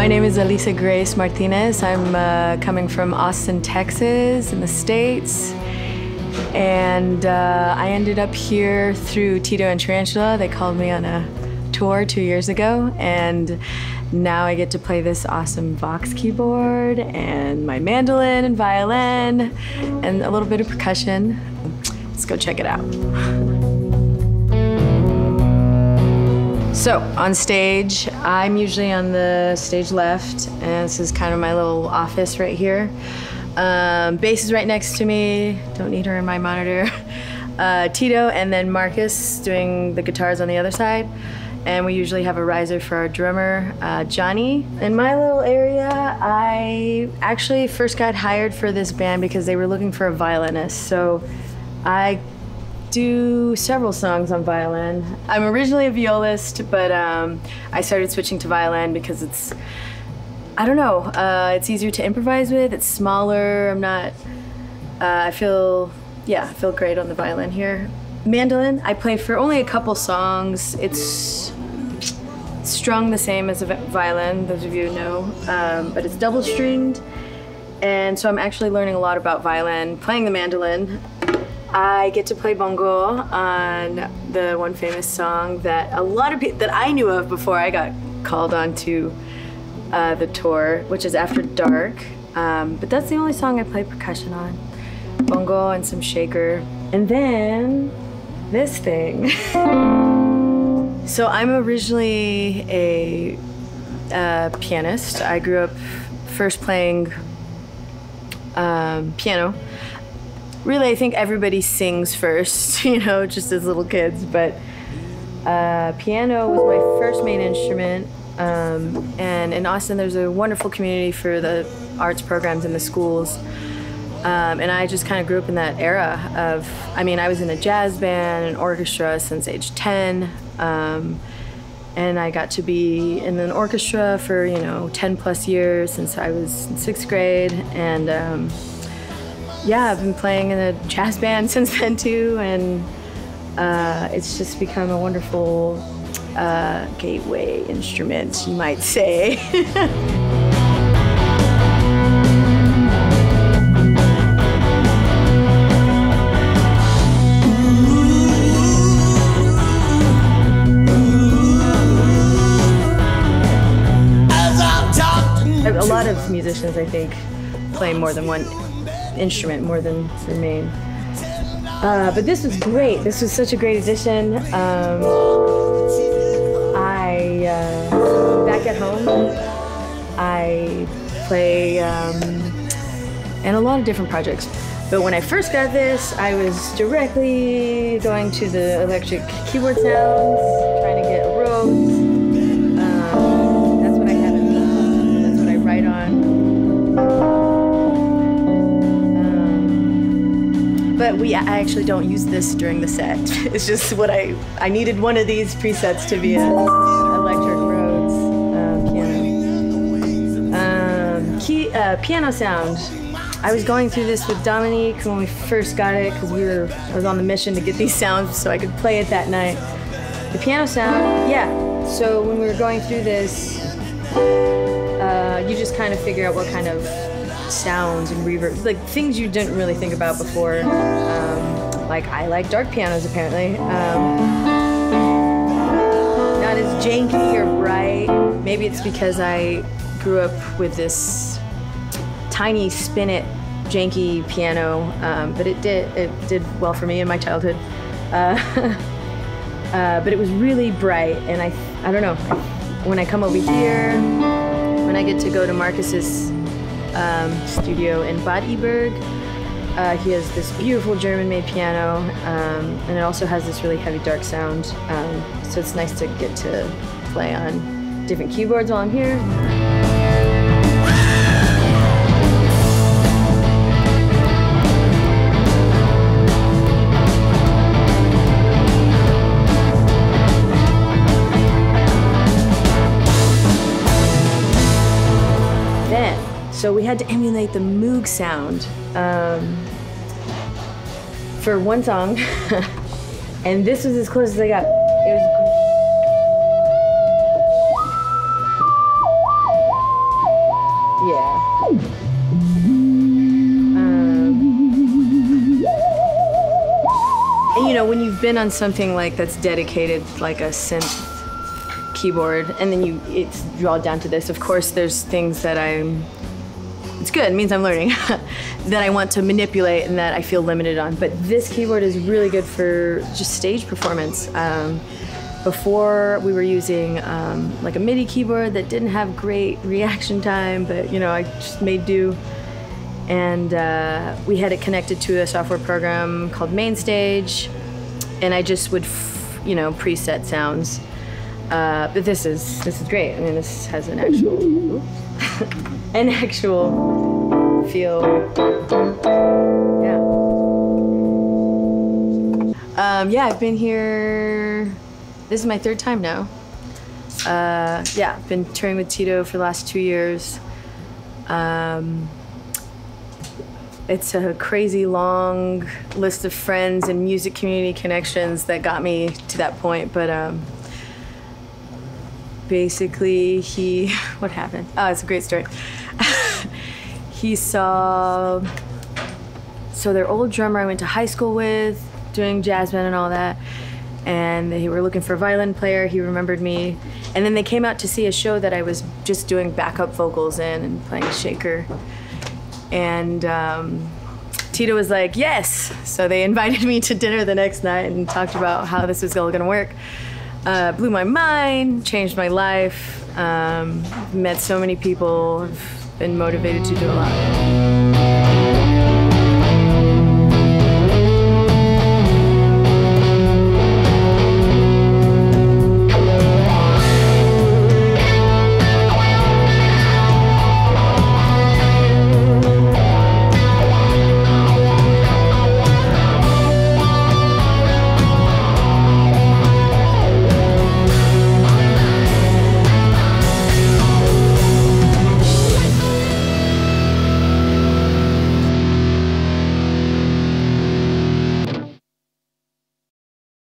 My name is Allysa Grace Martinez. I'm coming from Austin, Texas in the States. And I ended up here through Tito and Tarantula. They called me on a tour 2 years ago, and now I get to play this awesome VOX keyboard and my mandolin and violin and a little bit of percussion. Let's go check it out. So on stage, I'm usually on the stage left, and this is kind of my little office right here. Bass is right next to me, don't need her in my monitor. Tito and then Marcus doing the guitars on the other side. And we usually have a riser for our drummer, Johnny. In my little area, I actually first got hired for this band because they were looking for a violinist. So I do several songs on violin. I'm originally a violist, but I started switching to violin because it's, I don't know, it's easier to improvise with, it's smaller, I'm not, I feel great on the violin here. Mandolin, I play for only a couple songs. It's strung the same as a violin, those of you who know, but it's double stringed. And so I'm actually learning a lot about violin, playing the mandolin. I get to play bongo on the one famous song that a lot of people, that I knew of before I got called on to the tour, which is After Dark. But that's the only song I play percussion on. Bongo and some shaker. And then this thing. So I'm originally a pianist. I grew up first playing piano. Really, I think everybody sings first, you know, just as little kids, but piano was my first main instrument. And in Austin, there's a wonderful community for the arts programs in the schools. And I just kind of grew up in that era of, I mean, I was in a jazz band, an orchestra since age 10. And I got to be in an orchestra for, 10 plus years since I was in 6th grade. And yeah, I've been playing in a jazz band since then too. And it's just become a wonderful gateway instrument, you might say. A lot of musicians, I think, play more than one instrument, more than their main. But this was great. This was such a great addition. Back at home, I play in a lot of different projects. But when I first got this, I was directly going to the electric keyboard sounds, trying to get Rhodes. That's what I have in me. That's what I write on. But I actually don't use this during the set. It's just what I needed one of these presets to be an electric Rhodes piano. Piano sound. I was going through this with Dominique when we first got it because I was on the mission to get these sounds so I could play it that night. The piano sound, yeah. So when we were going through this, you just kind of figure out what kind of sounds and reverb, like things you didn't really think about before. Like I like dark pianos apparently. Not as janky or bright. Maybe it's because I grew up with this tiny spin-it janky piano, but it did well for me in my childhood. But it was really bright, and I don't know, when I come over here, when I get to go to Marcus's studio in Bad Iburg, he has this beautiful German-made piano, and it also has this really heavy dark sound, so it's nice to get to play on different keyboards while I'm here. So we had to emulate the Moog sound for one song, and this was as close as I got. It was been on something like that's dedicated, like a synth keyboard, and then it's drawn down to this. Of course, there's things that it's good, it means I'm learning, that I want to manipulate and that I feel limited on. But this keyboard is really good for just stage performance. Before we were using like a MIDI keyboard that didn't have great reaction time, but I just made do. And we had it connected to a software program called Mainstage, and I just would, preset sounds. But this is great. I mean, this has an actual feel. Yeah. I've been here. This is my third time now. I've been touring with Tito for the last 2 years. It's a crazy long list of friends and music community connections that got me to that point, but basically what happened? Oh, it's a great story. He saw, so their old drummer I went to high school with, doing jazz band and all that, and they were looking for a violin player. He remembered me, and then they came out to see a show that I was just doing backup vocals in and playing a shaker. And Tito was like, yes! So they invited me to dinner the next night and talked about how this was all gonna work. Blew my mind, changed my life, met so many people, been motivated to do a lot.